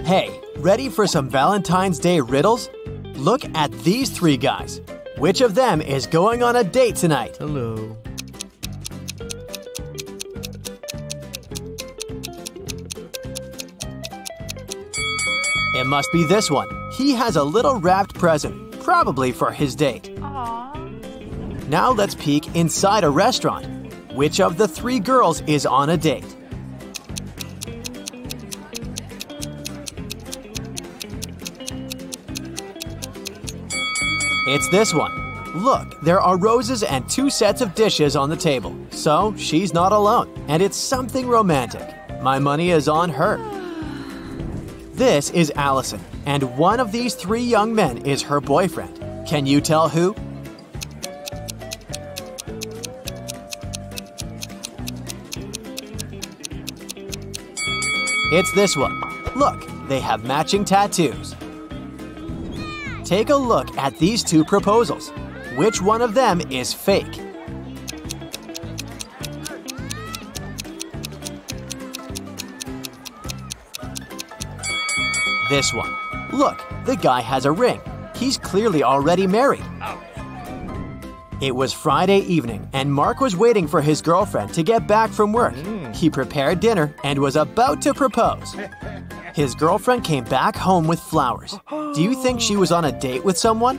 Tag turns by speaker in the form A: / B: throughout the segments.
A: Hey, ready for some Valentine's Day riddles? Look at these three guys. Which of them is going on a date tonight?
B: Hello.
A: It must be this one. He has a little wrapped present, probably for his date.
C: Aww.
A: Now let's peek inside a restaurant. Which of the three girls is on a date? It's this one. Look, there are roses and two sets of dishes on the table. So she's not alone, and it's something romantic. My money is on her. This is Allison, and one of these three young men is her boyfriend. Can you tell who? It's this one. Look, they have matching tattoos. Take a look at these two proposals. Which one of them is fake? This one. Look, the guy has a ring. He's clearly already married. It was Friday evening, and Mark was waiting for his girlfriend to get back from work. He prepared dinner and was about to propose. His girlfriend came back home with flowers. Do you think she was on a date with someone?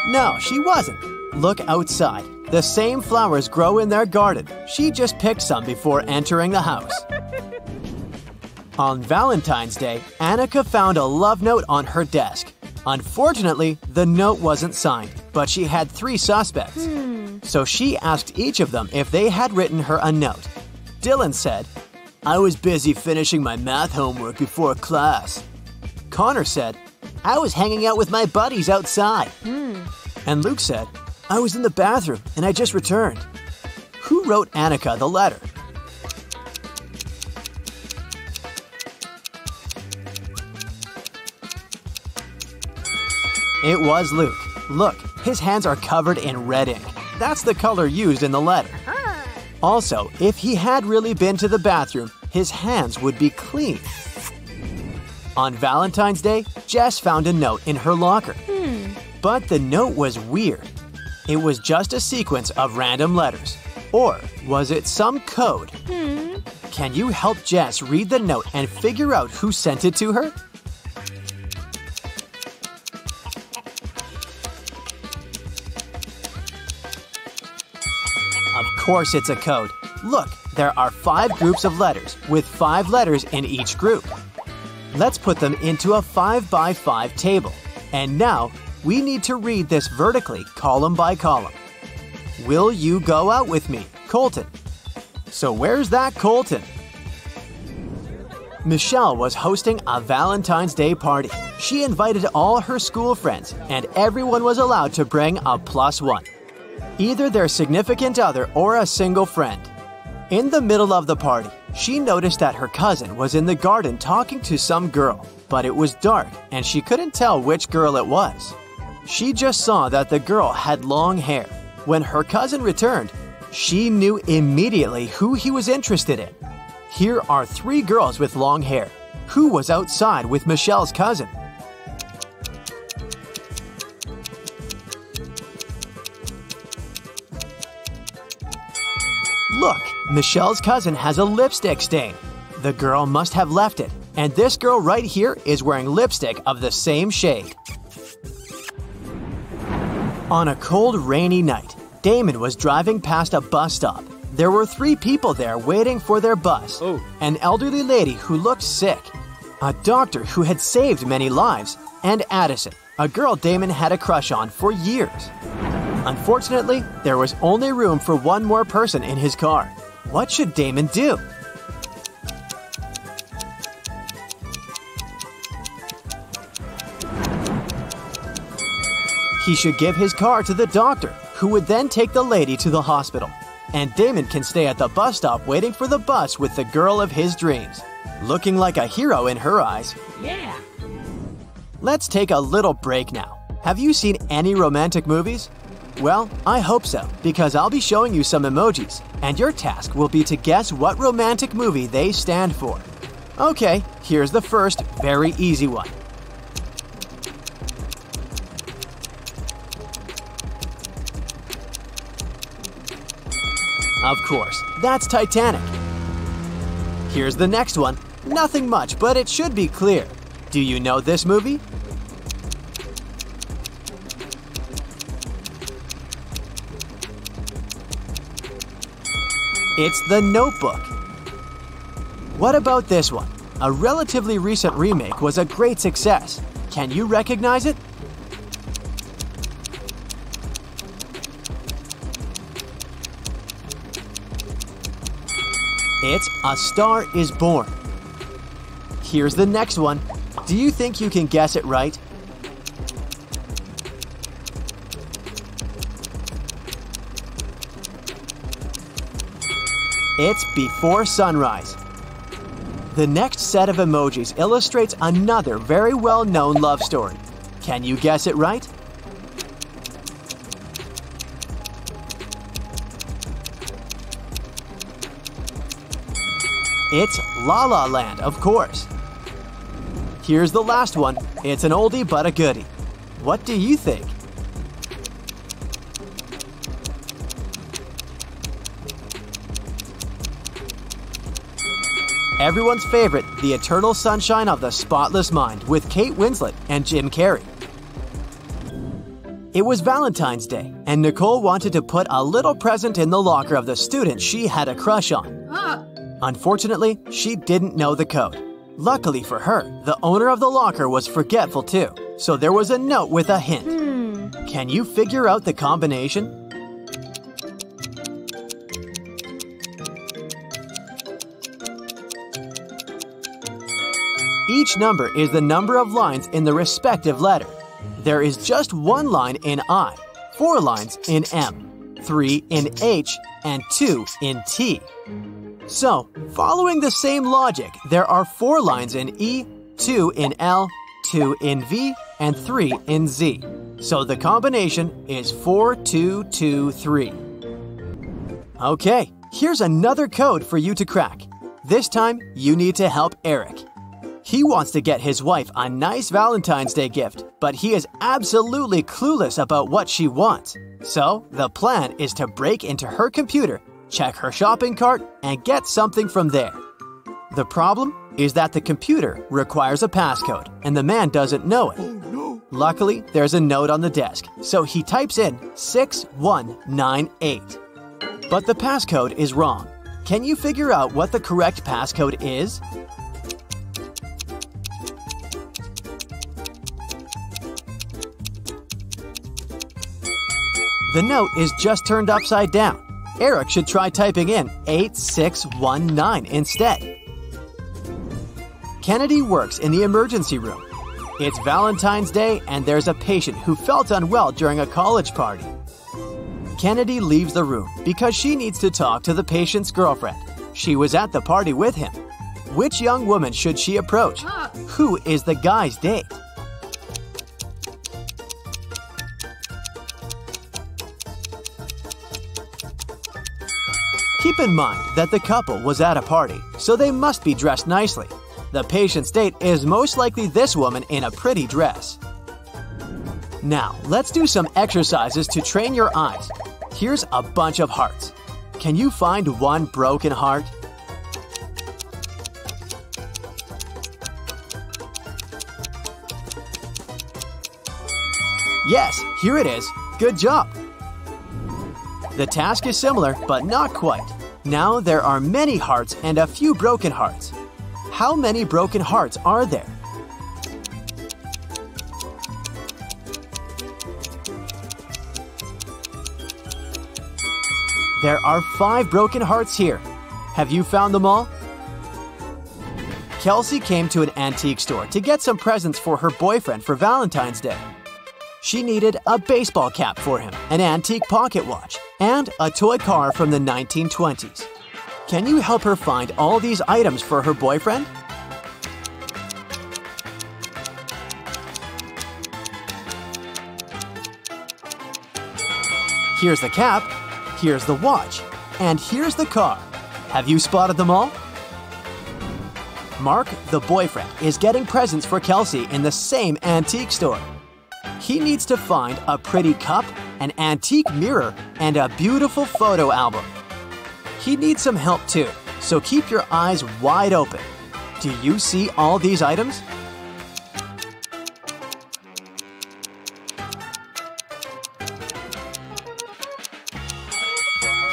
A: No, she wasn't. Look outside. The same flowers grow in their garden. She just picked some before entering the house. On Valentine's Day, Annika found a love note on her desk. Unfortunately, the note wasn't signed, but she had three suspects. So she asked each of them if they had written her a note. Dylan said, "I was busy finishing my math homework before class." Connor said, "I was hanging out with my buddies outside." And Luke said, "I was in the bathroom and I just returned." Who wrote Annika the letter? It was Luke. Look, his hands are covered in red ink. That's the color used in the letter. Also, if he had really been to the bathroom, his hands would be clean. On Valentine's Day, Jess found a note in her locker. But the note was weird. It was just a sequence of random letters. Or was it some code? Can you help Jess read the note and figure out who sent it to her? Of course it's a code. Look, there are 5 groups of letters, with 5 letters in each group. Let's put them into a 5x5 table. And now, we need to read this vertically, column by column. Will you go out with me, Colton? So where's that Colton? Michelle was hosting a Valentine's Day party. She invited all her school friends, and everyone was allowed to bring a +1. Either their significant other or a single friend. In the middle of the party, she noticed that her cousin was in the garden talking to some girl, but it was dark and she couldn't tell which girl it was. She just saw that the girl had long hair. When her cousin returned, she knew immediately who he was interested in. Here are 3 girls with long hair. Who was outside with Michelle's cousin? Look, Michelle's cousin has a lipstick stain. The girl must have left it, and this girl right here is wearing lipstick of the same shade. On a cold, rainy night, Damon was driving past a bus stop. There were 3 people there waiting for their bus. An elderly lady who looked sick, a doctor who had saved many lives, and Addison, a girl Damon had a crush on for years. Unfortunately, there was only room for one more person in his car. What should Damon do? He should give his car to the doctor, who would then take the lady to the hospital. And Damon can stay at the bus stop waiting for the bus with the girl of his dreams. Looking like a hero in her eyes.
C: Yeah.
A: Let's take a little break now. Have you seen any romantic movies? Well, I hope so, because I'll be showing you some emojis, and your task will be to guess what romantic movie they stand for. Okay, here's the first very easy one. Of course, that's Titanic. Here's the next one. Nothing much, but it should be clear. Do you know this movie? It's The Notebook. What about this one? A relatively recent remake was a great success. Can you recognize it? It's A Star Is Born. Here's the next one. Do you think you can guess it right? It's Before Sunrise. The next set of emojis illustrates another very well-known love story. Can you guess it right? It's La La Land, of course. Here's the last one. It's an oldie but a goodie. What do you think? Everyone's favorite, The Eternal Sunshine of the Spotless Mind with Kate Winslet and Jim Carrey. It was Valentine's Day, and Nicole wanted to put a little present in the locker of the student she had a crush on. Unfortunately, she didn't know the code. Luckily for her, the owner of the locker was forgetful too, so there was a note with a hint. Can you figure out the combination? Each number is the number of lines in the respective letter. There is just one line in I, 4 lines in M, 3 in H, and 2 in T. So, following the same logic, there are 4 lines in E, 2 in L, 2 in V, and 3 in Z. So the combination is 4, 2, 2, 3. Okay, here's another code for you to crack. This time, you need to help Eric. He wants to get his wife a nice Valentine's Day gift, but he is absolutely clueless about what she wants. So, the plan is to break into her computer, check her shopping cart, and get something from there. The problem is that the computer requires a passcode, and the man doesn't know it. Luckily, there's a note on the desk, so he types in 6198. But the passcode is wrong. Can you figure out what the correct passcode is? The note is just turned upside down. Eric should try typing in 8619 instead. Kennedy works in the emergency room. It's Valentine's Day and there's a patient who felt unwell during a college party. Kennedy leaves the room because she needs to talk to the patient's girlfriend. She was at the party with him. Which young woman should she approach? Who is the guy's date? Keep in mind that the couple was at a party, so they must be dressed nicely. The patient's date is most likely this woman in a pretty dress. Now, let's do some exercises to train your eyes. Here's a bunch of hearts. Can you find one broken heart? Yes, here it is. Good job. The task is similar, but not quite. Now there are many hearts and a few broken hearts. How many broken hearts are there? There are 5 broken hearts here. Have you found them all? Kelsey came to an antique store to get some presents for her boyfriend for Valentine's Day. She needed a baseball cap for him, an antique pocket watch, and a toy car from the 1920s. Can you help her find all these items for her boyfriend? Here's the cap, here's the watch, and here's the car. Have you spotted them all? Mark, the boyfriend, is getting presents for Kelsey in the same antique store. He needs to find a pretty cup, an antique mirror, and a beautiful photo album. He needs some help too, so keep your eyes wide open. Do you see all these items?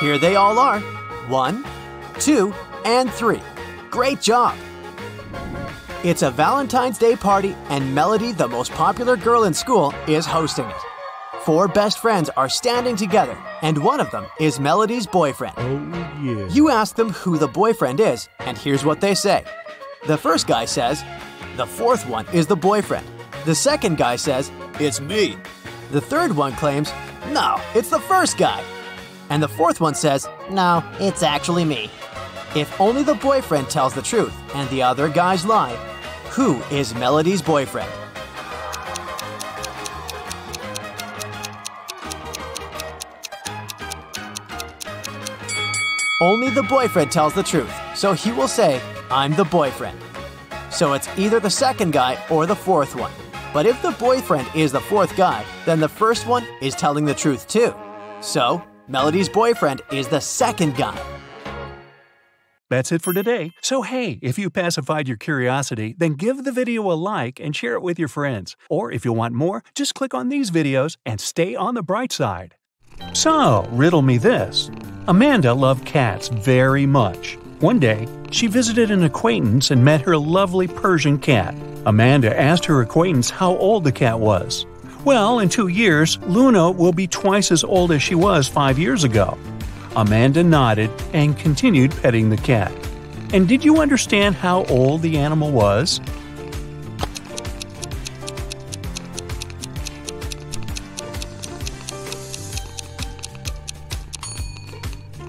A: Here they all are. 1, 2, and 3. Great job! It's a Valentine's Day party, and Melody, the most popular girl in school, is hosting it. 4 best friends are standing together, and one of them is Melody's boyfriend.
B: Oh, yeah.
A: You ask them who the boyfriend is, and here's what they say. The first guy says, "The fourth one is the boyfriend." The second guy says, "It's me." The third one claims, "No, it's the first guy." And the fourth one says, "No, it's actually me." If only the boyfriend tells the truth and the other guys lie, who is Melody's boyfriend? Only the boyfriend tells the truth, so he will say, "I'm the boyfriend." So it's either the second guy or the fourth one. But if the boyfriend is the fourth guy, then the first one is telling the truth too. So, Melody's boyfriend is the second guy.
B: That's it for today. So hey, if you pacified your curiosity, then give the video a like and share it with your friends. Or if you want more, just click on these videos and stay on the bright side. So, riddle me this. Amanda loved cats very much. One day, she visited an acquaintance and met her lovely Persian cat. Amanda asked her acquaintance how old the cat was. Well, in 2 years, Luna will be twice as old as she was 5 years ago. Amanda nodded and continued petting the cat. And did you understand how old the animal was?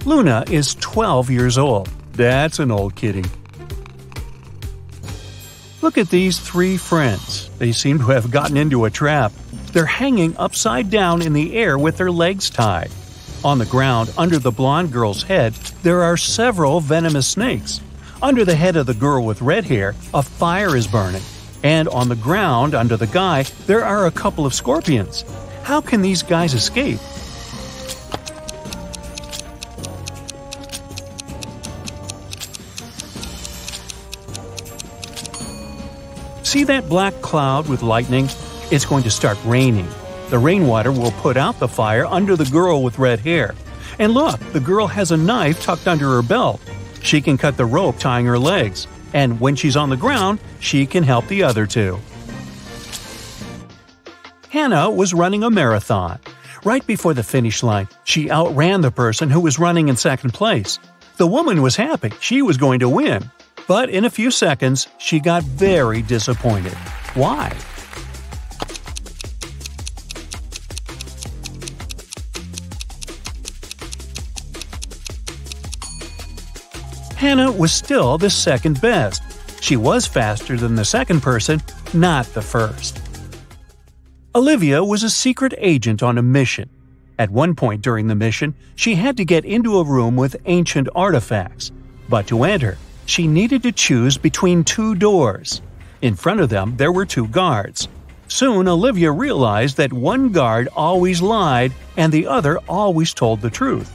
B: Luna is 12 years old. That's an old kitty. Look at these 3 friends. They seem to have gotten into a trap. They're hanging upside down in the air with their legs tied. On the ground, under the blonde girl's head, there are several venomous snakes. Under the head of the girl with red hair, a fire is burning. And on the ground, under the guy, there are a couple of scorpions. How can these guys escape? See that black cloud with lightning? It's going to start raining. The rainwater will put out the fire under the girl with red hair. And look, the girl has a knife tucked under her belt. She can cut the rope tying her legs. And when she's on the ground, she can help the other 2. Hannah was running a marathon. Right before the finish line, she outran the person who was running in second place. The woman was happy she was going to win. But in a few seconds, she got very disappointed. Why? Hannah was still the second best. She was faster than the second person, not the first. Olivia was a secret agent on a mission. At one point during the mission, she had to get into a room with ancient artifacts. But to enter, she needed to choose between 2 doors. In front of them, there were 2 guards. Soon, Olivia realized that one guard always lied and the other always told the truth.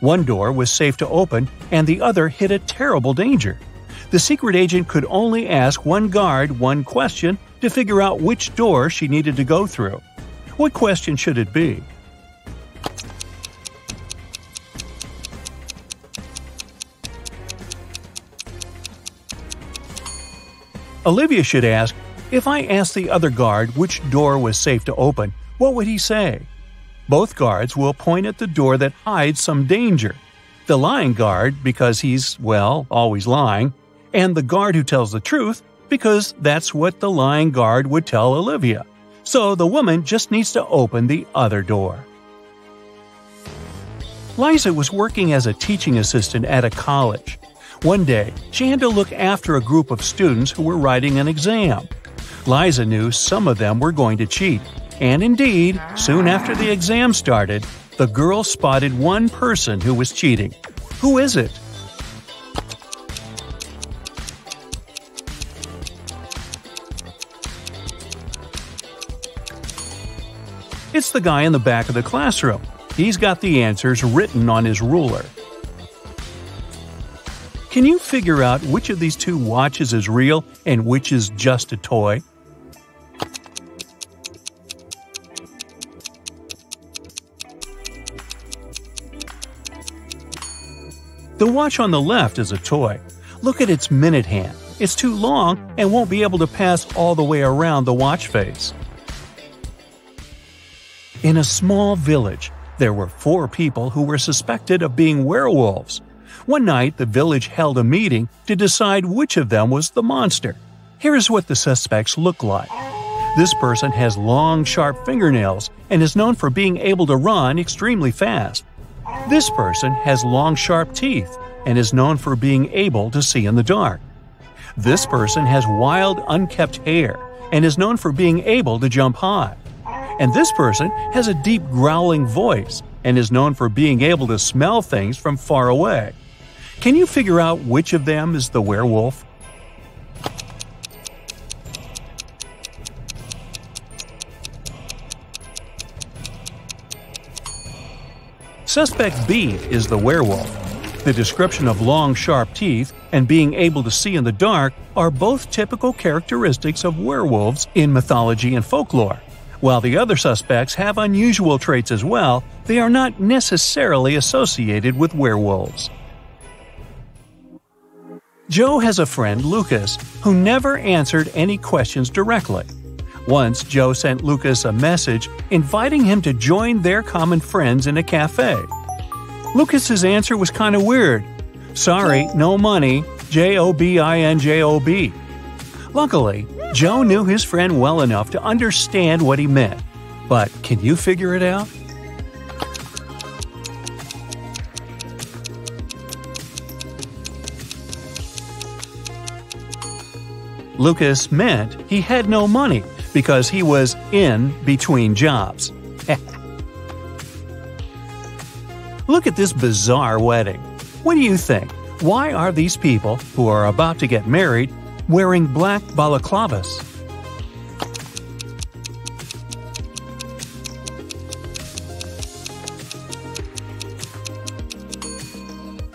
B: One door was safe to open and the other hid a terrible danger. The secret agent could only ask one guard one question to figure out which door she needed to go through. What question should it be? Olivia should ask, if I asked the other guard which door was safe to open, what would he say? Both guards will point at the door that hides some danger. The lying guard, because he's, well, always lying, and the guard who tells the truth, because that's what the lying guard would tell Olivia. So the woman just needs to open the other door. Liza was working as a teaching assistant at a college. One day, she had to look after a group of students who were writing an exam. Liza knew some of them were going to cheat. And indeed, soon after the exam started, The girl spotted one person who was cheating. Who is it? It's the guy in the back of the classroom. He's got the answers written on his ruler. Can you figure out which of these two watches is real and which is just a toy? The watch on the left is a toy. Look at its minute hand. It's too long and won't be able to pass all the way around the watch face. In a small village, there were 4 people who were suspected of being werewolves. One night, the village held a meeting to decide which of them was the monster. Here is what the suspects look like. This person has long, sharp fingernails and is known for being able to run extremely fast. This person has long, sharp teeth and is known for being able to see in the dark. This person has wild, unkempt hair and is known for being able to jump high. And this person has a deep growling voice and is known for being able to smell things from far away. Can you figure out which of them is the werewolf? Suspect B is the werewolf. The description of long, sharp teeth and being able to see in the dark are both typical characteristics of werewolves in mythology and folklore. While the other suspects have unusual traits as well, they are not necessarily associated with werewolves. Joe has a friend, Lucas, who never answered any questions directly. Once, Joe sent Lucas a message inviting him to join their common friends in a cafe. Lucas's answer was kind of weird. Sorry, no money, JOBINJOB. Luckily, Joe knew his friend well enough to understand what he meant. But can you figure it out? Lucas meant he had no money because he was in between jobs. Look at this bizarre wedding. What do you think? Why are these people, who are about to get married, wearing black balaclavas?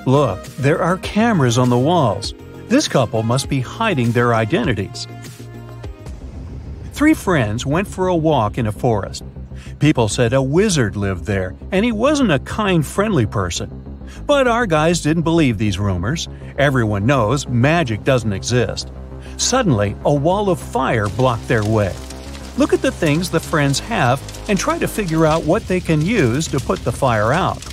B: Look, there are cameras on the walls. This couple must be hiding their identities. 3 friends went for a walk in a forest. People said a wizard lived there, and he wasn't a kind, friendly person. But our guys didn't believe these rumors. Everyone knows magic doesn't exist. Suddenly, a wall of fire blocked their way. Look at the things the friends have and try to figure out what they can use to put the fire out.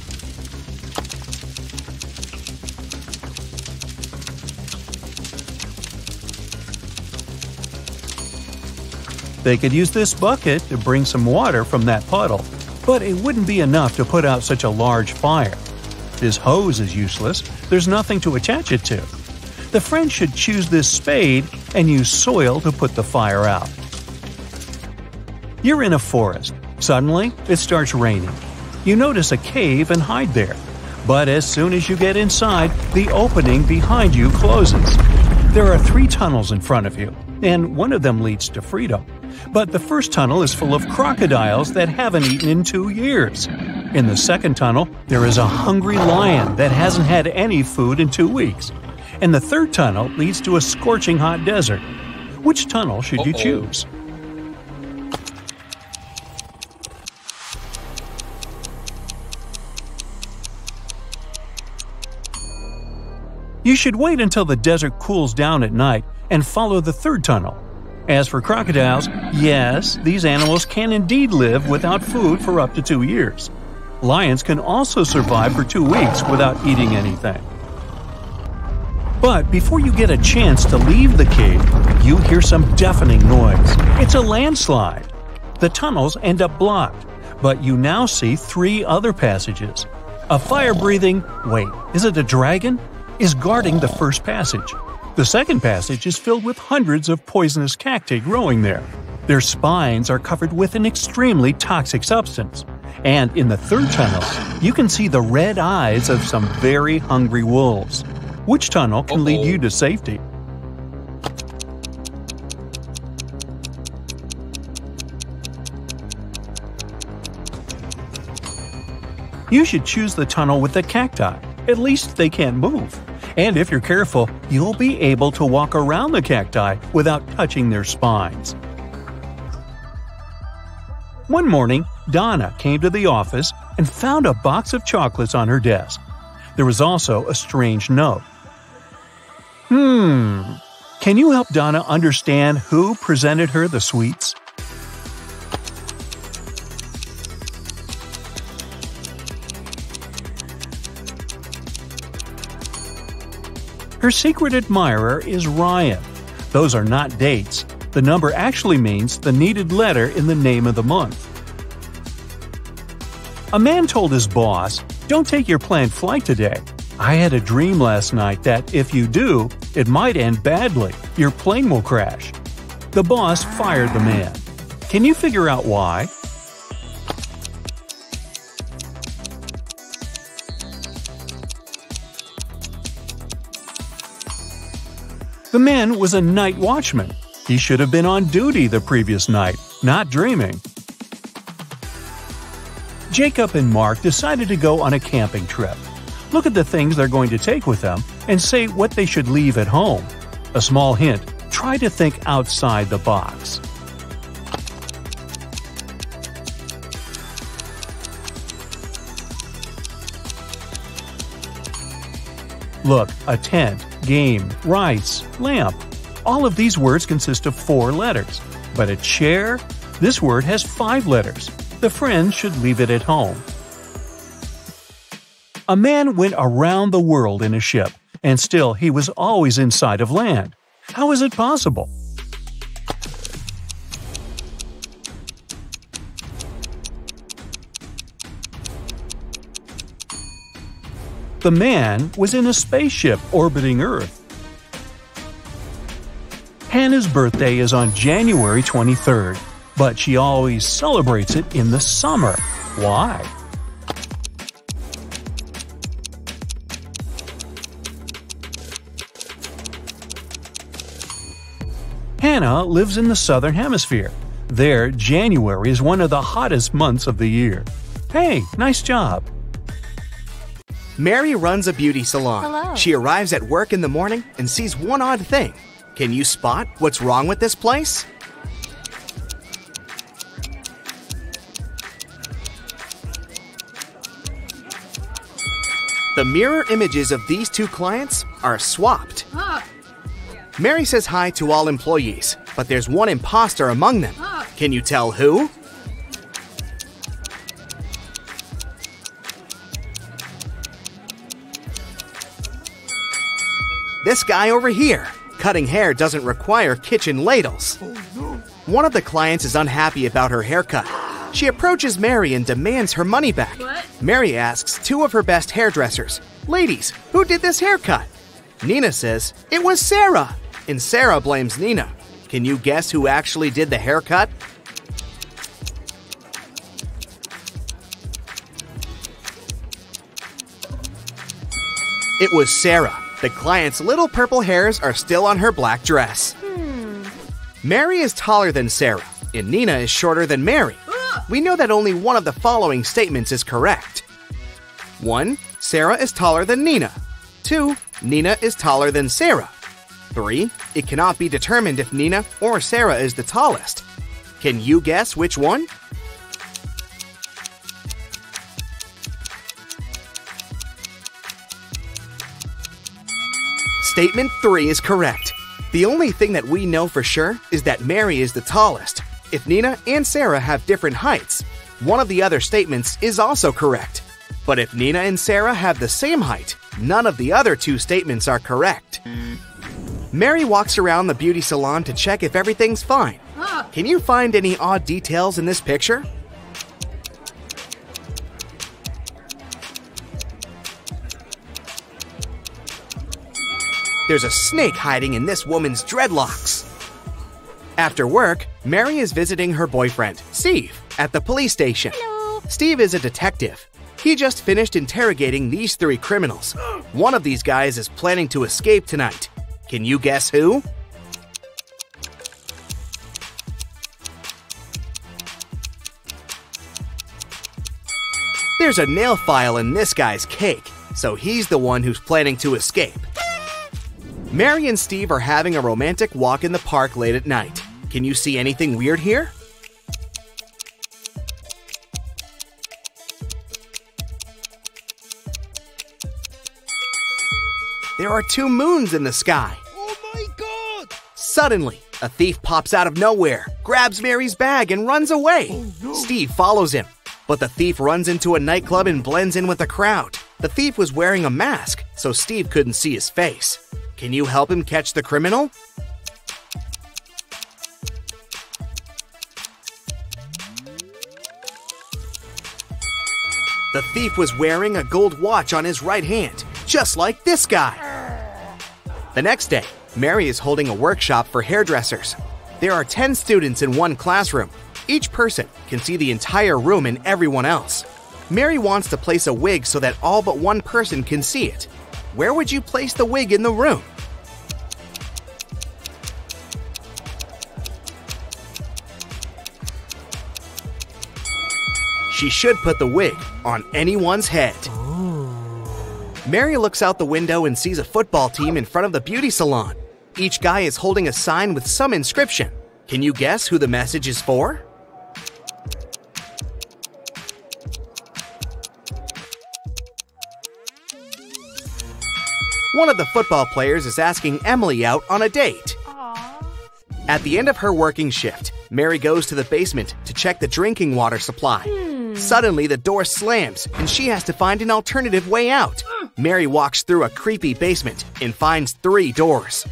B: They could use this bucket to bring some water from that puddle, but it wouldn't be enough to put out such a large fire. This hose is useless, there's nothing to attach it to. The friends should choose this spade and use soil to put the fire out. You're in a forest. Suddenly, it starts raining. You notice a cave and hide there. But as soon as you get inside, the opening behind you closes. There are 3 tunnels in front of you, and one of them leads to freedom. But the first tunnel is full of crocodiles that haven't eaten in 2 years. In the second tunnel, there is a hungry lion that hasn't had any food in 2 weeks. And the third tunnel leads to a scorching hot desert. Which tunnel should you choose? You should wait until the desert cools down at night and follow the third tunnel. As for crocodiles, yes, these animals can indeed live without food for up to 2 years. Lions can also survive for 2 weeks without eating anything. But before you get a chance to leave the cave, you hear some deafening noise. It's a landslide. The tunnels end up blocked, but you now see 3 other passages. A fire-breathing, wait, is it a dragon? Is guarding the first passage. The second passage is filled with hundreds of poisonous cacti growing there. Their spines are covered with an extremely toxic substance. And in the third tunnel, you can see the red eyes of some very hungry wolves. Which tunnel can lead you to safety? You should choose the tunnel with the cacti. At least they can't move. And if you're careful, you'll be able to walk around the cacti without touching their spines. One morning, Donna came to the office and found a box of chocolates on her desk. There was also a strange note. Can you help Donna understand who presented her the sweets? Her secret admirer is Ryan. Those are not dates. The number actually means the needed letter in the name of the month. A man told his boss, "Don't take your planned flight today. I had a dream last night that if you do, it might end badly. Your plane will crash." The boss fired the man. Can you figure out why? The man was a night watchman. He should have been on duty the previous night, not dreaming. Jacob and Mark decided to go on a camping trip. Look at the things they're going to take with them and say what they should leave at home. A small hint: try to think outside the box. Look, a tent, game, rice, lamp. All of these words consist of 4 letters. But a chair? This word has 5 letters. The friend should leave it at home. A man went around the world in a ship, and still he was always in sight of land. How is it possible? The man was in a spaceship orbiting Earth. Hannah's birthday is on January 23rd, but she always celebrates it in the summer. Why? Hannah lives in the Southern Hemisphere. There, January is one of the hottest months of the year. Hey, nice job!
D: Mary runs a beauty salon.
C: Hello.
D: She arrives at work in the morning and sees one odd thing. Can you spot what's wrong with this place? The mirror images of these 2 clients are swapped. Mary says hi to all employees, but there's one imposter among them. Can you tell who? This guy over here. Cutting hair doesn't require kitchen ladles. One of the clients is unhappy about her haircut. She approaches Mary and demands her money back. Mary asks 2 of her best hairdressers, "Ladies, who did this haircut?" Nina says, "It was Sarah." And Sarah blames Nina. Can you guess who actually did the haircut? It was Sarah. The client's little purple hairs are still on her black dress. Mary is taller than Sarah, and Nina is shorter than Mary. We know that only one of the following statements is correct. 1. Sarah is taller than Nina. 2. Nina is taller than Sarah. 3. It cannot be determined if Nina or Sarah is the tallest. Can you guess which one? Statement 3 is correct. The only thing that we know for sure is that Mary is the tallest. If Nina and Sarah have different heights, one of the other statements is also correct. But if Nina and Sarah have the same height, none of the other 2 statements are correct. Mary walks around the beauty salon to check if everything's fine. Can you find any odd details in this picture? There's a snake hiding in this woman's dreadlocks. After work, Mary is visiting her boyfriend, Steve, at the police station.
C: Hello.
D: Steve is a detective. He just finished interrogating these 3 criminals. One of these guys is planning to escape tonight. Can you guess who? There's a nail file in this guy's cake, so he's the one who's planning to escape. Mary and Steve are having a romantic walk in the park late at night. Can you see anything weird here? There are 2 moons in the sky.
E: Oh my God!
D: Suddenly, a thief pops out of nowhere, grabs Mary's bag, and runs away.
E: Oh, no.
D: Steve follows him, but the thief runs into a nightclub and blends in with the crowd. The thief was wearing a mask, so Steve couldn't see his face. Can you help him catch the criminal? The thief was wearing a gold watch on his right hand, just like this guy. The next day, Mary is holding a workshop for hairdressers. There are 10 students in one classroom. Each person can see the entire room and everyone else. Mary wants to place a wig so that all but one person can see it. Where would you place the wig in the room? She should put the wig on anyone's head. Mary looks out the window and sees a football team in front of the beauty salon. Each guy is holding a sign with some inscription. Can you guess who the message is for? One of the football players is asking Emily out on a date.
C: Aww.
D: At the end of her working shift, Mary goes to the basement to check the drinking water supply. Suddenly, the door slams, and she has to find an alternative way out. Mary walks through a creepy basement and finds 3 doors.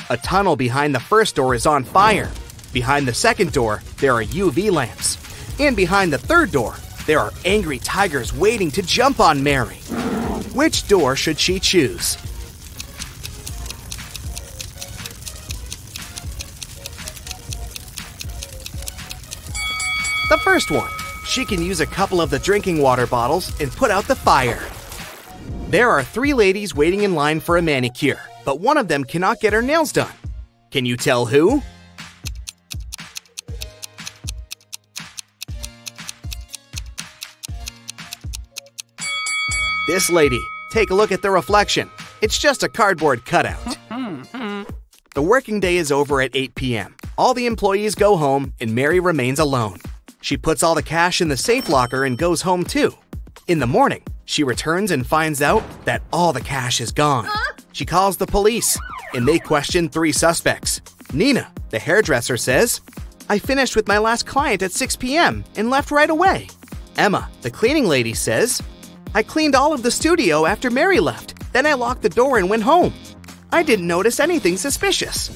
D: A tunnel behind the first door is on fire. Behind the second door, there are UV lamps. And behind the third door, there are angry tigers waiting to jump on Mary. Which door should she choose? The first one. She can use a couple of the drinking water bottles and put out the fire. There are 3 ladies waiting in line for a manicure, but one of them cannot get her nails done. Can you tell who? This lady. Take a look at the reflection. It's just a cardboard cutout. The working day is over at 8 p.m. All the employees go home and Mary remains alone. She puts all the cash in the safe locker and goes home too. In the morning, she returns and finds out that all the cash is gone. She calls the police, and they question 3 suspects. Nina, the hairdresser, says, "I finished with my last client at 6 p.m. and left right away." Emma, the cleaning lady, says, "I cleaned all of the studio after Mary left. Then I locked the door and went home. I didn't notice anything suspicious."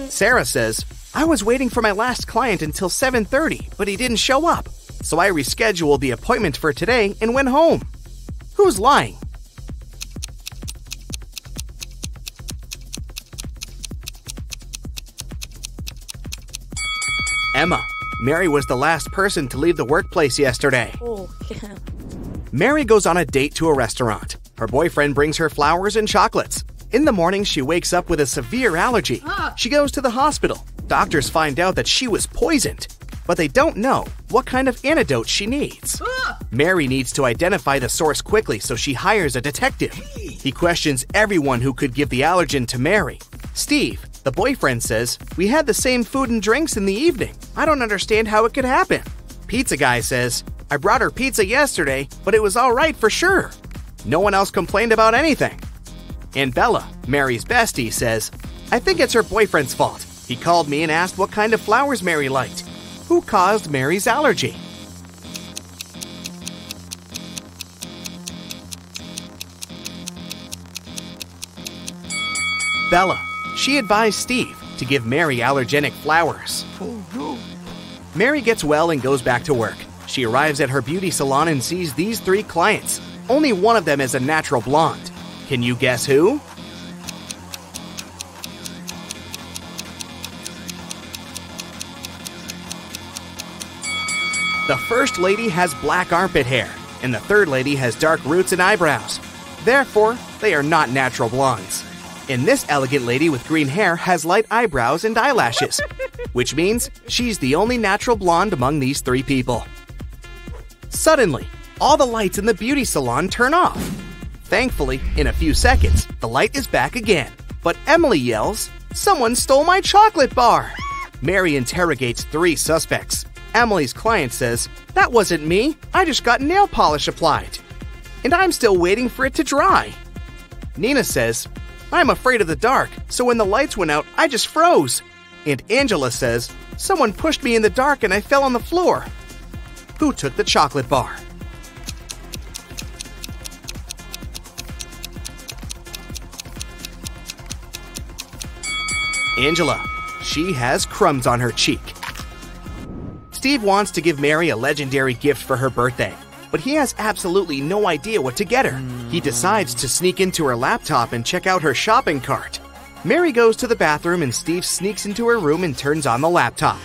D: Sarah says, "I was waiting for my last client until 7:30, but he didn't show up. So I rescheduled the appointment for today and went home." Who's lying? Emma. Mary was the last person to leave the workplace yesterday.
C: Oh, yeah.
D: Mary goes on a date to a restaurant. Her boyfriend brings her flowers and chocolates. In the morning, she wakes up with a severe allergy. She goes to the hospital. Doctors find out that she was poisoned, but they don't know what kind of antidote she needs. Mary needs to identify the source quickly, so she hires a detective. He questions everyone who could give the allergen to Mary. Steve, the boyfriend, says, "We had the same food and drinks in the evening. I don't understand how it could happen." Pizza guy says, "I brought her pizza yesterday, but it was all right for sure. No one else complained about anything." And Bella, Mary's bestie, says, "I think it's her boyfriend's fault. He called me and asked what kind of flowers Mary liked. Who caused Mary's allergy?" Bella. She advised Steve to give Mary allergenic flowers. Mary gets well and goes back to work. She arrives at her beauty salon and sees these 3 clients. Only one of them is a natural blonde. Can you guess who? The The first lady has black armpit hair, and the third lady has dark roots and eyebrows. Therefore, they are not natural blondes. And this elegant lady with green hair has light eyebrows and eyelashes, which means she's the only natural blonde among these three people. Suddenly, all the lights in the beauty salon turn off. Thankfully, in a few seconds, the light is back again. But Emily yells, "Someone stole my chocolate bar!" Mary interrogates three suspects. Emily's client says, "That wasn't me, I just got nail polish applied. And I'm still waiting for it to dry." Nina says, "I'm afraid of the dark, so when the lights went out, I just froze." And Angela says, "Someone pushed me in the dark and I fell on the floor." Who took the chocolate bar? Angela. She has crumbs on her cheek. Steve wants to give Mary a legendary gift for her birthday, but he has absolutely no idea what to get her. He decides to sneak into her laptop and check out her shopping cart. Mary goes to the bathroom and Steve sneaks into her room and turns on the laptop.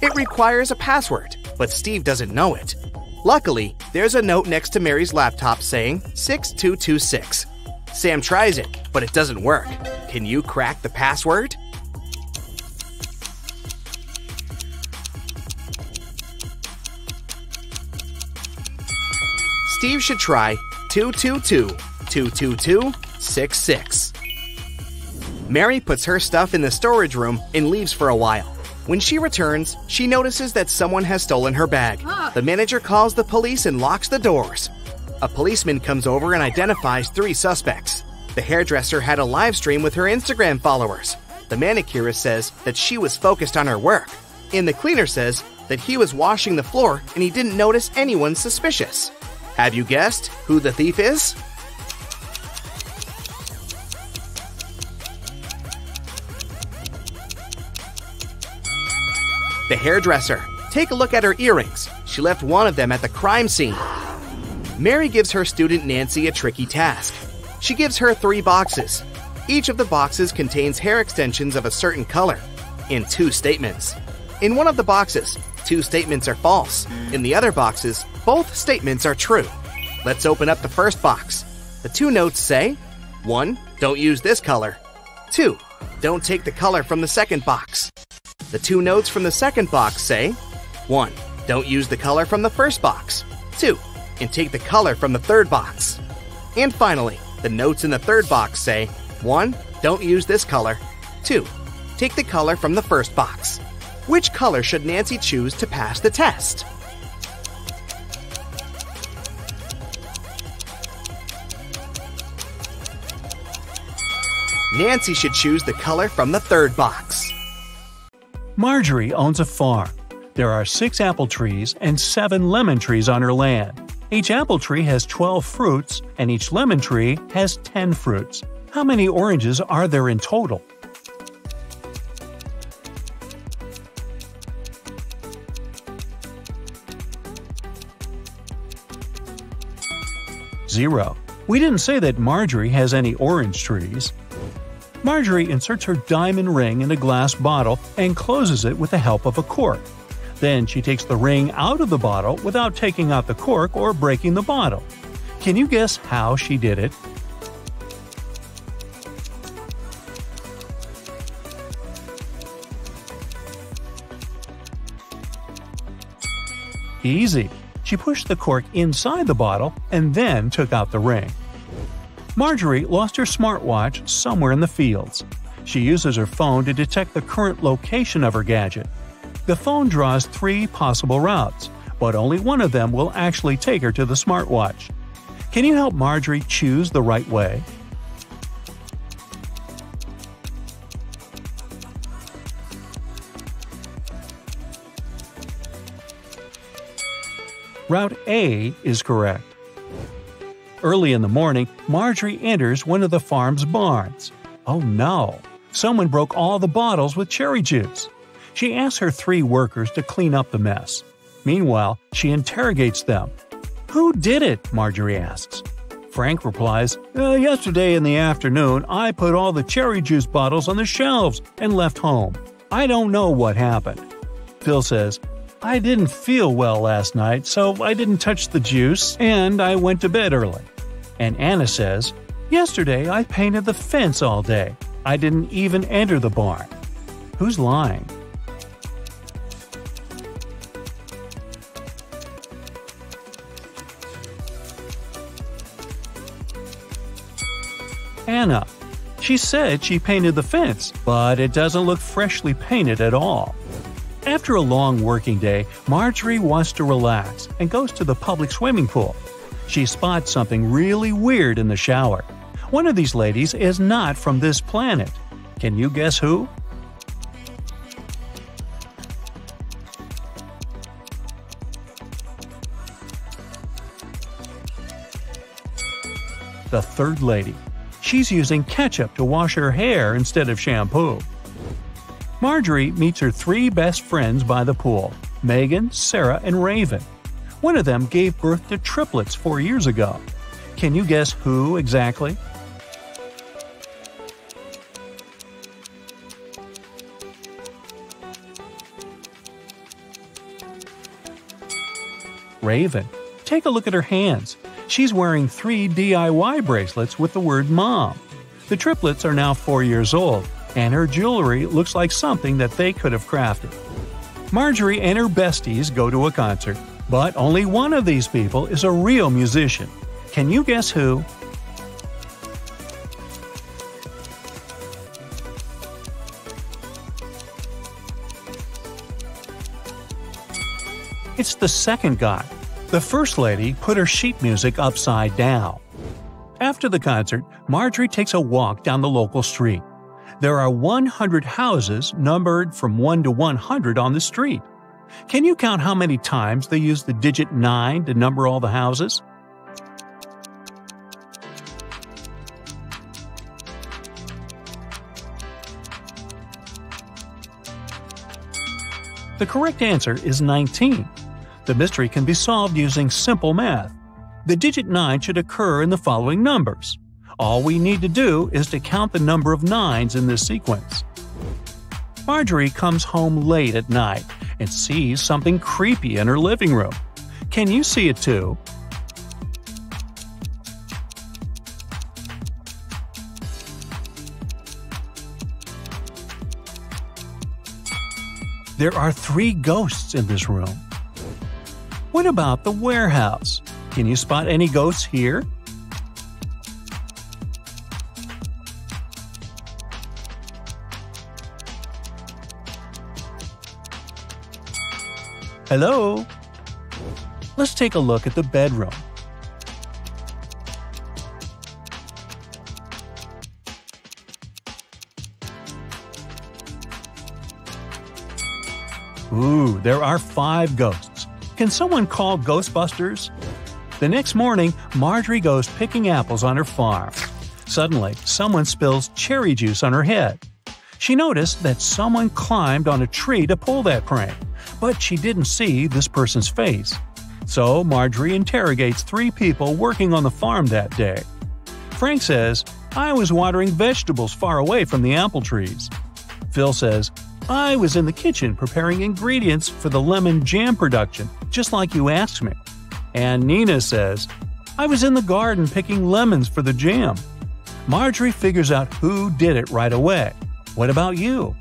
D: It requires a password, but Steve doesn't know it. Luckily, there's a note next to Mary's laptop saying 6226. Sam tries it, but it doesn't work. Can you crack the password? Steve should try 222-222-66. Mary puts her stuff in the storage room and leaves for a while. When she returns, she notices that someone has stolen her bag. The manager calls the police and locks the doors. A policeman comes over and identifies three suspects. The hairdresser had a live stream with her Instagram followers. The manicurist says that she was focused on her work. And the cleaner says that he was washing the floor and he didn't notice anyone suspicious. Have you guessed who the thief is? The hairdresser. Take a look at her earrings. She left one of them at the crime scene. Mary gives her student Nancy a tricky task. She gives her 3 boxes. Each of the boxes contains hair extensions of a certain color, and 2 statements. In one of the boxes, 2 statements are false. In the other boxes, both statements are true. Let's open up the first box. The 2 notes say, 1. Don't use this color. 2. Don't take the color from the second box. The 2 notes from the second box say, 1. Don't use the color from the first box. 2. And take the color from the third box. And finally, the notes in the third box say, 1. Don't use this color. 2. Take the color from the first box. Which color should Nancy choose to pass the test? Nancy should choose the color from the third box.
B: Marjorie owns a farm. There are 6 apple trees and 7 lemon trees on her land. Each apple tree has 12 fruits, and each lemon tree has 10 fruits. How many oranges are there in total? Zero. We didn't say that Marjorie has any orange trees. Marjorie inserts her diamond ring in a glass bottle and closes it with the help of a cork. Then she takes the ring out of the bottle without taking out the cork or breaking the bottle. Can you guess how she did it? Easy. She pushed the cork inside the bottle and then took out the ring. Marjorie lost her smartwatch somewhere in the fields. She uses her phone to detect the current location of her gadget. The phone draws 3 possible routes, but only one of them will actually take her to the smartwatch. Can you help Marjorie choose the right way? Route A is correct. Early in the morning, Marjorie enters one of the farm's barns. Oh no! Someone broke all the bottles with cherry juice. She asks her 3 workers to clean up the mess. Meanwhile, she interrogates them. Who did it? Marjorie asks. Frank replies, Yesterday in the afternoon, I put all the cherry juice bottles on the shelves and left home. I don't know what happened. Phil says, I didn't feel well last night, so I didn't touch the juice and I went to bed early. And Anna says, yesterday I painted the fence all day. I didn't even enter the barn. Who's lying? Anna. She said she painted the fence, but it doesn't look freshly painted at all. After a long working day, Marjorie wants to relax and goes to the public swimming pool. She spots something really weird in the shower. One of these ladies is not from this planet. Can you guess who? The third lady. She's using ketchup to wash her hair instead of shampoo. Marjorie meets her 3 best friends by the pool, Megan, Sarah, and Raven. One of them gave birth to triplets 4 years ago. Can you guess who exactly? Raven. Take a look at her hands. She's wearing 3 DIY bracelets with the word Mom. The triplets are now 4 years old, and her jewelry looks like something that they could have crafted. Marjorie and her besties go to a concert, but only one of these people is a real musician. Can you guess who? It's the second guy. The first lady put her sheet music upside down. After the concert, Marjorie takes a walk down the local street. There are 100 houses numbered from 1 to 100 on the street. Can you count how many times they use the digit 9 to number all the houses? The correct answer is 19. The mystery can be solved using simple math. The digit 9 should occur in the following numbers. All we need to do is to count the number of 9s in this sequence. Marjorie comes home late at night and sees something creepy in her living room. Can you see it too? There are 3 ghosts in this room. What about the warehouse? Can you spot any ghosts here? Hello? Let's take a look at the bedroom. Ooh, there are 5 ghosts. Can someone call Ghostbusters? The next morning, Marjorie goes picking apples on her farm. Suddenly, someone spills cherry juice on her head. She noticed that someone climbed on a tree to pull that prank, but she didn't see this person's face. So Marjorie interrogates 3 people working on the farm that day. Frank says, "I was watering vegetables far away from the apple trees." Phil says, "I was in the kitchen preparing ingredients for the lemon jam production, just like you asked me." And Nina says, "I was in the garden picking lemons for the jam." Marjorie figures out who did it right away. What about you?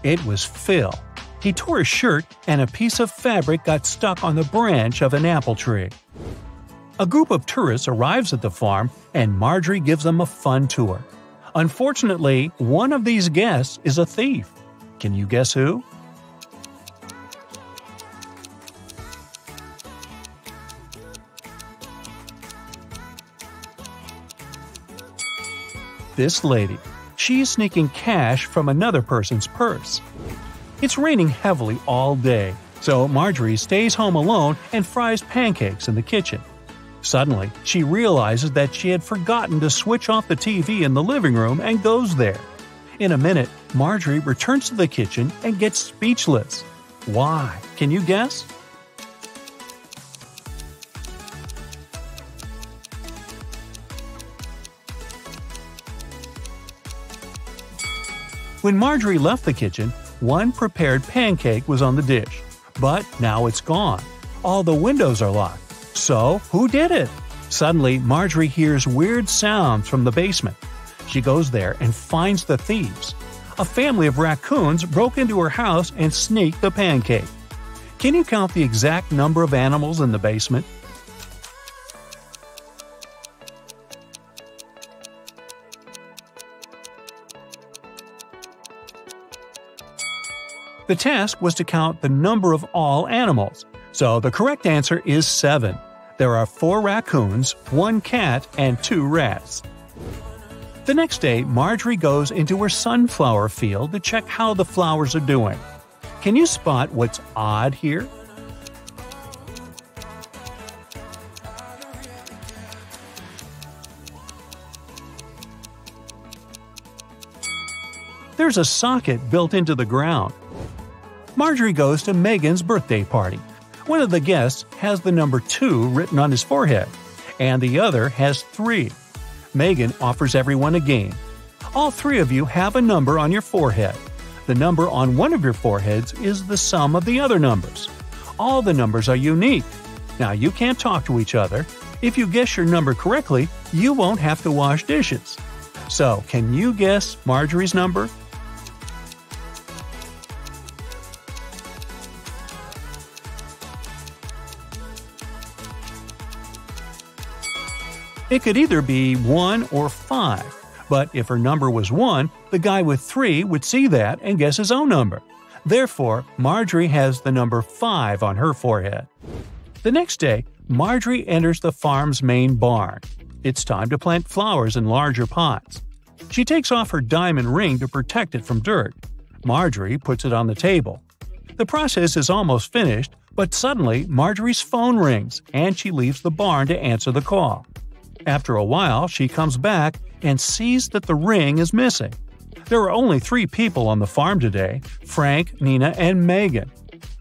B: It was Phil. He tore his shirt and a piece of fabric got stuck on the branch of an apple tree. A group of tourists arrives at the farm and Marjorie gives them a fun tour. Unfortunately, one of these guests is a thief. Can you guess who? This lady. She's sneaking cash from another person's purse. It's raining heavily all day, so Marjorie stays home alone and fries pancakes in the kitchen. Suddenly, she realizes that she had forgotten to switch off the TV in the living room and goes there. In a minute, Marjorie returns to the kitchen and gets speechless. Why? Can you guess? When Marjorie left the kitchen, one prepared pancake was on the dish. But now it's gone. All the windows are locked. So, who did it? Suddenly, Marjorie hears weird sounds from the basement. She goes there and finds the thieves. A family of raccoons broke into her house and sneaked the pancake. Can you count the exact number of animals in the basement? The task was to count the number of all animals, so the correct answer is 7. There are 4 raccoons, 1 cat, and 2 rats. The next day, Marjorie goes into her sunflower field to check how the flowers are doing. Can you spot what's odd here? There's a socket built into the ground. Marjorie goes to Megan's birthday party. One of the guests has the number 2 written on his forehead, and the other has 3. Megan offers everyone a game. All 3 of you have a number on your forehead. The number on one of your foreheads is the sum of the other numbers. All the numbers are unique. Now, you can't talk to each other. If you guess your number correctly, you won't have to wash dishes. So, can you guess Marjorie's number? It could either be 1 or 5, but if her number was 1, the guy with 3 would see that and guess his own number. Therefore, Marjorie has the number 5 on her forehead. The next day, Marjorie enters the farm's main barn. It's time to plant flowers in larger pots. She takes off her diamond ring to protect it from dirt. Marjorie puts it on the table. The process is almost finished, but suddenly Marjorie's phone rings and she leaves the barn to answer the call. After a while, she comes back and sees that the ring is missing. There are only 3 people on the farm today: Frank, Nina, and Megan.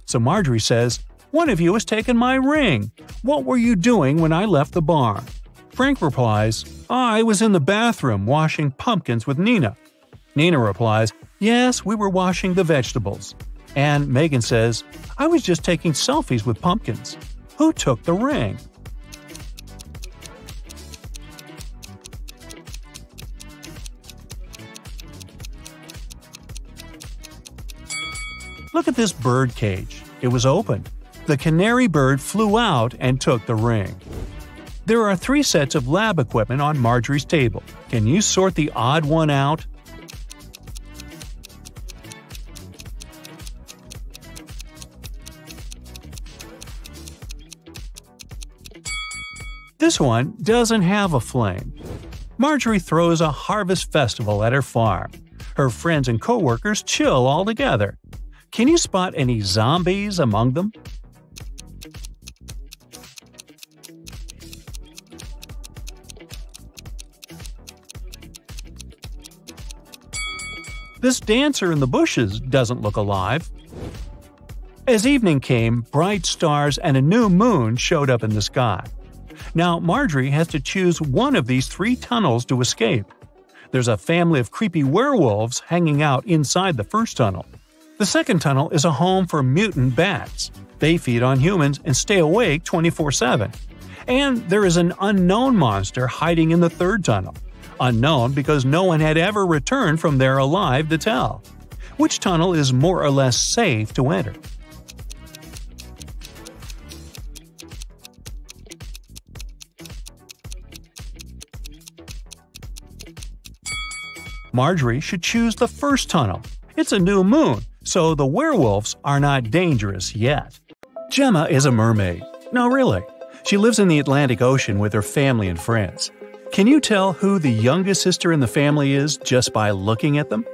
B: So Marjorie says, "One of you has taken my ring. What were you doing when I left the barn?" Frank replies, "I was in the bathroom washing pumpkins with Nina." Nina replies, "Yes, we were washing the vegetables." And Megan says, "I was just taking selfies with pumpkins. Who took the ring?" Look at this bird cage. It was opened. The canary bird flew out and took the ring. There are 3 sets of lab equipment on Marjorie's table. Can you sort the odd one out? This one doesn't have a flame. Marjorie throws a harvest festival at her farm. Her friends and coworkers chill all together. Can you spot any zombies among them? This dancer in the bushes doesn't look alive. As evening came, bright stars and a new moon showed up in the sky. Now Marjorie has to choose one of these 3 tunnels to escape. There's a family of creepy werewolves hanging out inside the first tunnel. The second tunnel is a home for mutant bats. They feed on humans and stay awake 24/7. And there is an unknown monster hiding in the third tunnel. Unknown because no one had ever returned from there alive to tell. Which tunnel is more or less safe to enter? Marjorie should choose the first tunnel. It's a new moon, so the werewolves are not dangerous yet. Gemma is a mermaid. No, really. She lives in the Atlantic Ocean with her family and friends. Can you tell who the youngest sister in the family is just by looking at them?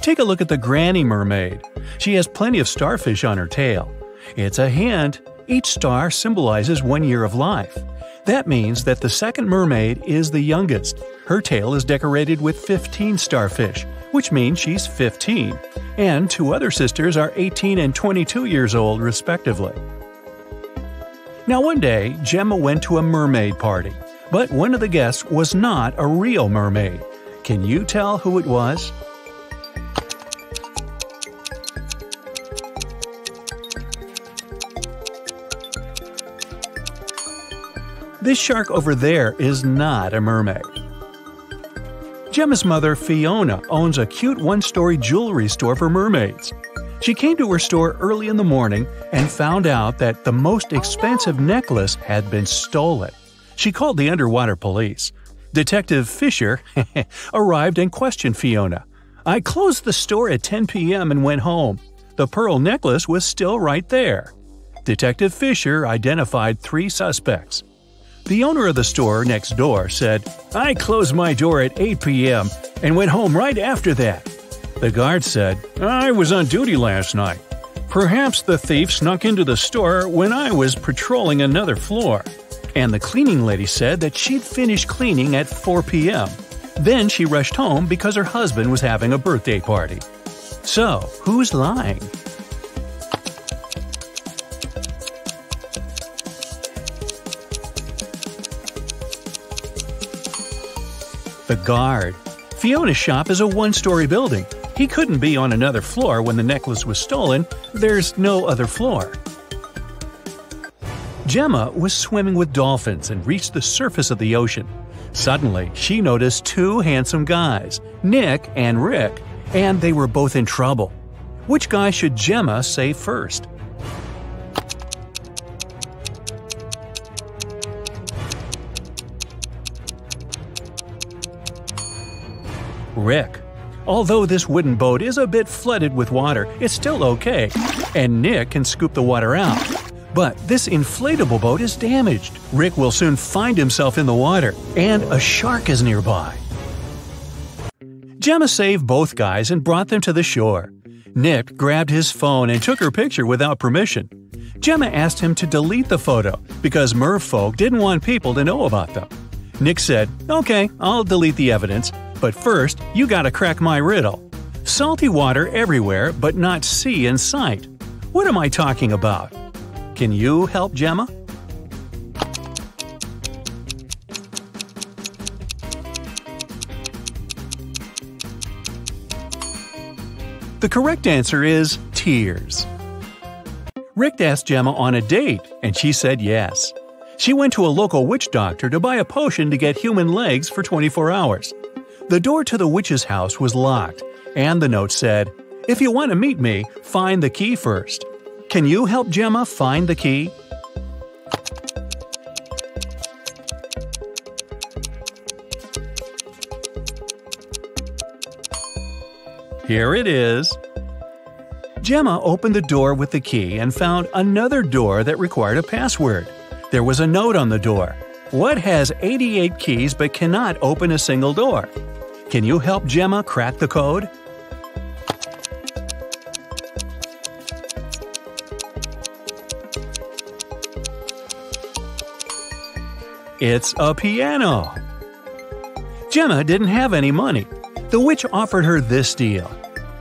B: Take a look at the granny mermaid. She has plenty of starfish on her tail. It's a hint. Each star symbolizes 1 year of life. That means that the second mermaid is the youngest. Her tail is decorated with 15 starfish, which means she's 15. And 2 other sisters are 18 and 22 years old, respectively. Now one day, Gemma went to a mermaid party, but one of the guests was not a real mermaid. Can you tell who it was? This shark over there is not a mermaid. Gemma's mother, Fiona, owns a cute one-story jewelry store for mermaids. She came to her store early in the morning and found out that the most expensive necklace had been stolen. She called the underwater police. Detective Fisher arrived and questioned Fiona. "I closed the store at 10 p.m. and went home. The pearl necklace was still right there." Detective Fisher identified 3 suspects. The owner of the store next door said, "I closed my door at 8 p.m. and went home right after that." The guard said, "I was on duty last night. Perhaps the thief snuck into the store when I was patrolling another floor." And the cleaning lady said that she'd finished cleaning at 4 p.m. Then she rushed home because her husband was having a birthday party. So, who's lying? The guard. Fiona's shop is a one-story building. He couldn't be on another floor when the necklace was stolen. There's no other floor. Gemma was swimming with dolphins and reached the surface of the ocean. Suddenly, she noticed 2 handsome guys, Nick and Rick, and they were both in trouble. Which guy should Gemma save first? Rick. Although this wooden boat is a bit flooded with water, it's still okay, and Nick can scoop the water out. But this inflatable boat is damaged. Rick will soon find himself in the water, and a shark is nearby. Gemma saved both guys and brought them to the shore. Nick grabbed his phone and took her picture without permission. Gemma asked him to delete the photo because merfolk didn't want people to know about them. Nick said, "Okay, I'll delete the evidence, but first, you gotta crack my riddle. Salty water everywhere, but not sea in sight. What am I talking about? Can you help Gemma?" The correct answer is tears. Rick asked Gemma on a date, and she said yes. She went to a local witch doctor to buy a potion to get human legs for 24 hours. The door to the witch's house was locked, and the note said, "If you want to meet me, find the key first." Can you help Gemma find the key? Here it is. Gemma opened the door with the key and found another door that required a password. There was a note on the door. What has 88 keys but cannot open a single door? Can you help Gemma crack the code? It's a piano. Gemma didn't have any money. The witch offered her this deal.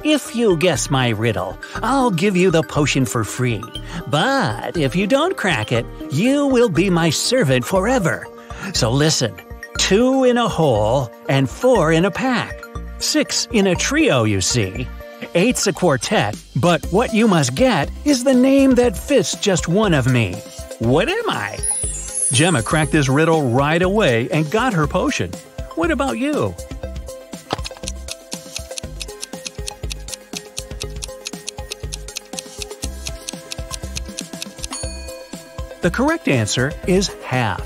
E: "If you guess my riddle, I'll give you the potion for free. But if you don't crack it, you will be my servant forever. So listen, 2 in a hole and 4 in a pack. 6 in a trio, you see. 8's a quartet, but what you must get is the name that fits just one of me. What am I?"
B: Gemma cracked this riddle right away and got her potion. What about you? The correct answer is half.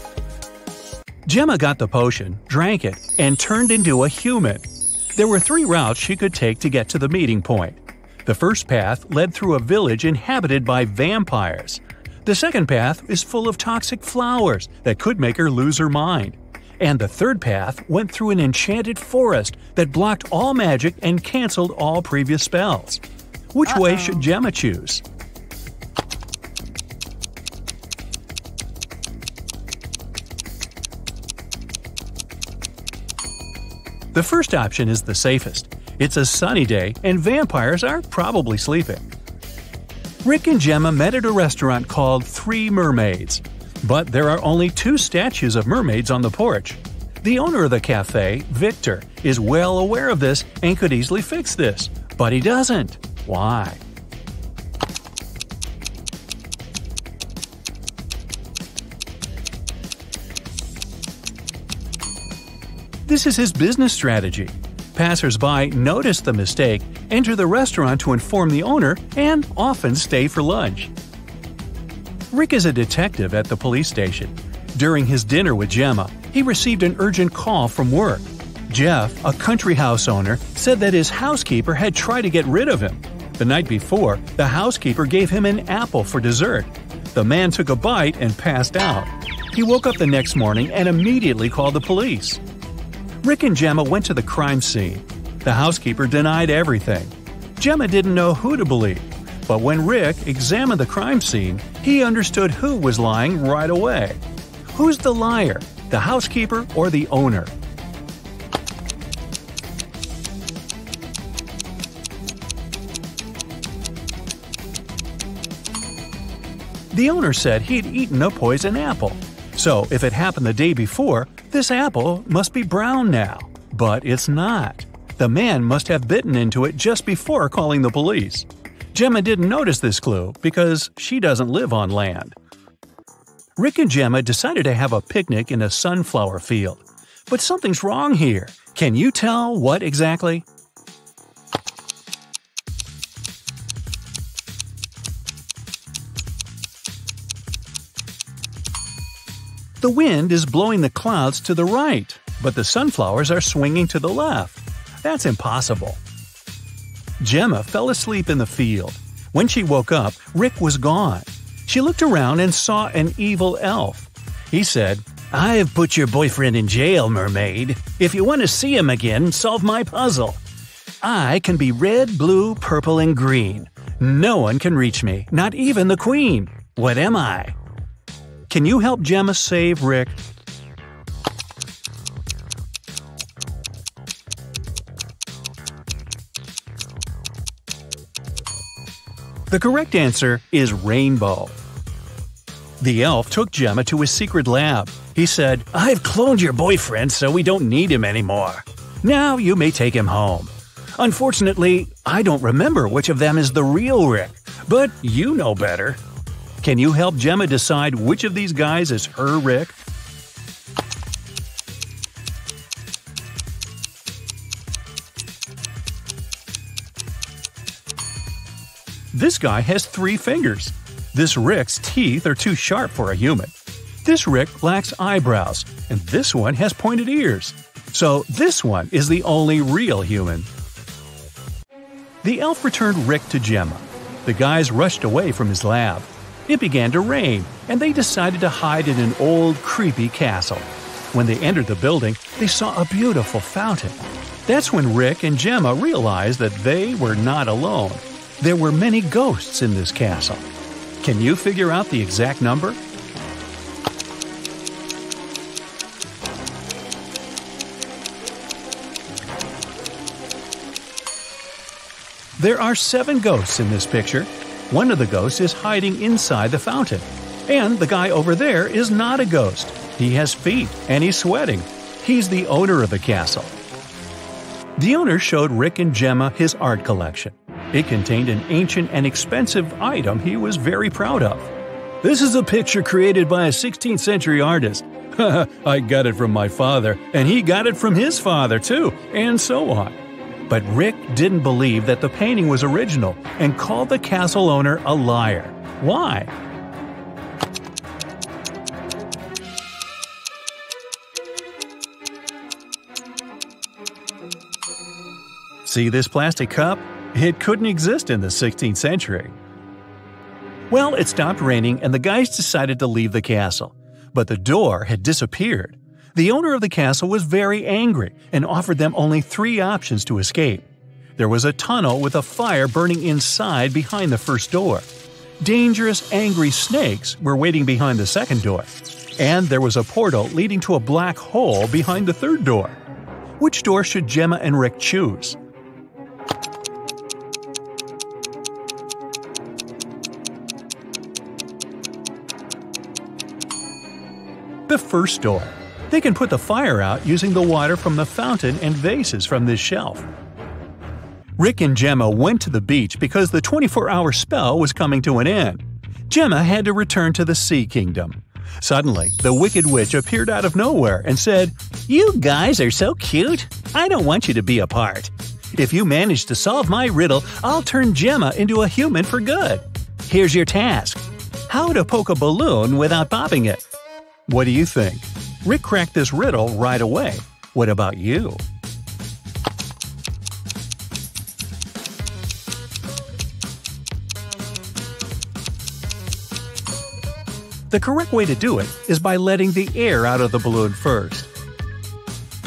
B: Gemma got the potion, drank it, and turned into a human. There were 3 routes she could take to get to the meeting point. The first path led through a village inhabited by vampires. The second path is full of toxic flowers that could make her lose her mind. And the third path went through an enchanted forest that blocked all magic and canceled all previous spells. Which way should Gemma choose? The first option is the safest. It's a sunny day and vampires are probably sleeping. Rick and Gemma met at a restaurant called 3 Mermaids. But there are only 2 statues of mermaids on the porch. The owner of the cafe, Victor, is well aware of this and could easily fix this, but he doesn't. Why? This is his business strategy. Passers-by notice the mistake, enter the restaurant to inform the owner, and often stay for lunch. Rick is a detective at the police station. During his dinner with Gemma, he received an urgent call from work. Jeff, a country house owner, said that his housekeeper had tried to get rid of him. The night before, the housekeeper gave him an apple for dessert. The man took a bite and passed out. He woke up the next morning and immediately called the police. Rick and Gemma went to the crime scene. The housekeeper denied everything. Gemma didn't know who to believe, but when Rick examined the crime scene, he understood who was lying right away. Who's the liar, the housekeeper or the owner? The owner said he'd eaten a poison apple. So if it happened the day before, this apple must be brown now. But it's not. The man must have bitten into it just before calling the police. Gemma didn't notice this clue because she doesn't live on land. Rick and Gemma decided to have a picnic in a sunflower field. But something's wrong here. Can you tell what exactly? The wind is blowing the clouds to the right, but the sunflowers are swinging to the left. That's impossible. Gemma fell asleep in the field. When she woke up, Rick was gone. She looked around and saw an evil elf. He said, "I've put your boyfriend in jail, mermaid. If you want to see him again, solve my puzzle. I can be red, blue, purple, and green. No one can reach me, not even the queen. What am I?" Can you help Gemma save Rick? The correct answer is rainbow. The elf took Gemma to his secret lab. He said, "I've cloned your boyfriend so we don't need him anymore. Now you may take him home. Unfortunately, I don't remember which of them is the real Rick, but you know better. Can you help Gemma decide which of these guys is her Rick? This guy has 3 fingers. This Rick's teeth are too sharp for a human. This Rick lacks eyebrows, and this one has pointed ears. So this one is the only real human. The elf returned Rick to Gemma. The guys rushed away from his lab. It began to rain, and they decided to hide in an old, creepy castle. When they entered the building, they saw a beautiful fountain. That's when Rick and Gemma realized that they were not alone. There were many ghosts in this castle. Can you figure out the exact number? There are 7 ghosts in this picture. One of the ghosts is hiding inside the fountain. And the guy over there is not a ghost. He has feet and he's sweating. He's the owner of the castle. The owner showed Rick and Gemma his art collection. It contained an ancient and expensive item he was very proud of. "This is a picture created by a 16th century artist. I got it from my father, and he got it from his father too, and so on." But Rick didn't believe that the painting was original and called the castle owner a liar. Why? See this plastic cup? It couldn't exist in the 16th century. Well, it stopped raining and the guys decided to leave the castle. But the door had disappeared. The owner of the castle was very angry and offered them only 3 options to escape. There was a tunnel with a fire burning inside behind the first door. Dangerous, angry snakes were waiting behind the second door. And there was a portal leading to a black hole behind the third door. Which door should Gemma and Rick choose? The first door. They can put the fire out using the water from the fountain and vases from this shelf. Rick and Gemma went to the beach because the 24-hour spell was coming to an end. Gemma had to return to the Sea Kingdom. Suddenly, the Wicked Witch appeared out of nowhere and said, "You guys are so cute. I don't want you to be apart. If you manage to solve my riddle, I'll turn Gemma into a human for good. Here's your task. How to poke a balloon without popping it." What do you think? Rick cracked this riddle right away. What about you? The correct way to do it is by letting the air out of the balloon first.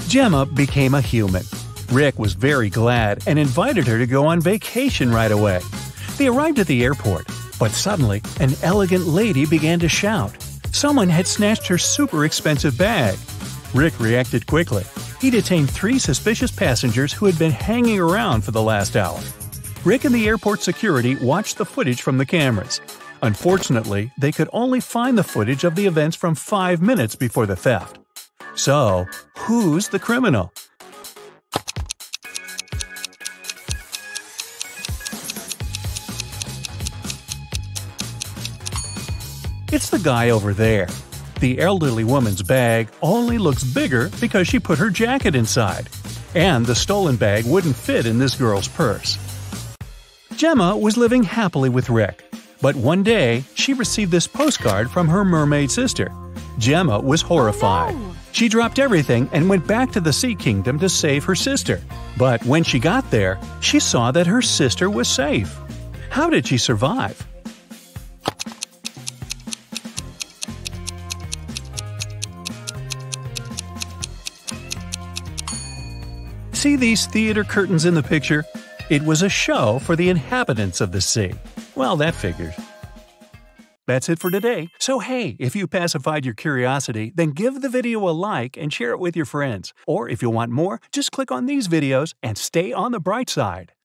B: Gemma became a human. Rick was very glad and invited her to go on vacation right away. They arrived at the airport, but suddenly an elegant lady began to shout. Someone had snatched her super expensive bag. Rick reacted quickly. He detained 3 suspicious passengers who had been hanging around for the last hour. Rick and the airport security watched the footage from the cameras. Unfortunately, they could only find the footage of the events from 5 minutes before the theft. So, who's the criminal? It's the guy over there. The elderly woman's bag only looks bigger because she put her jacket inside. And the stolen bag wouldn't fit in this girl's purse. Gemma was living happily with Rick. But one day, she received this postcard from her mermaid sister. Gemma was horrified.
C: Oh, no.
B: She dropped everything and went back to the Sea Kingdom to save her sister. But when she got there, she saw that her sister was safe. How did she survive? See these theater curtains in the picture? It was a show for the inhabitants of the sea. Well, that figures. That's it for today. So hey, if you pacified your curiosity, then give the video a like and share it with your friends. Or if you want more, just click on these videos and stay on the bright side.